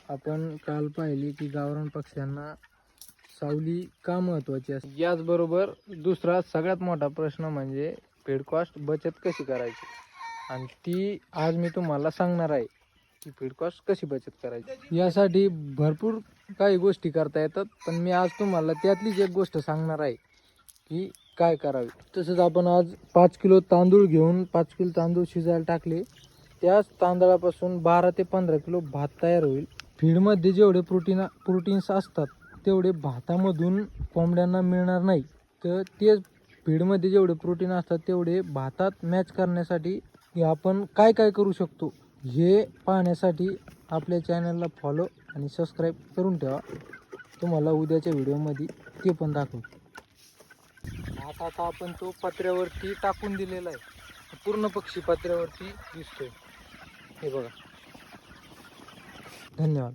आपण काल पाहिले की गावरान पक्ष्यांना सावली का महत्त्वाची असते। याचबरोबर दुसरा सगळ्यात मोठा प्रश्न म्हणजे फीड कॉस्ट बचत कशी करायची, आणि ती आज मी तुम्हाला सांगणार आहे की फीड कॉस्ट कशी बचत करायची। यासाठी भरपूर काही गोष्टी करता येतात, पण मी आज तुम्हाला त्यातलीच एक गोष्ट सांगणार आहे की काय करावे। तसंच आपण आज 5 किलो तांदूळ घेऊन 5 किलो तांदूळ शिजायला टाकले, त्याच तांदळापासून 12 ते 15 किलो भात तयार होईल। फीडमध्ये जेवढे प्रोटीन्स असतात तेवढे भातामधून कोंबड्यांना मिळणार नाही, तर ते फीडमध्ये जेवढे प्रोटीन असतात तेवढे भातात मॅच करण्यासाठी आपण काय काय करू शकतो हे पाहण्यासाठी आपल्या चॅनलला फॉलो आणि सबस्क्राईब करून ठेवा। तुम्हाला उद्याच्या व्हिडिओमध्ये ते पण दाखवतो। आता आपण तो पत्र्यावरती टाकून दिलेला आहे, पूर्ण पक्षी पत्र्यावरती दिसतोय, हे बघा। धन्यवाद।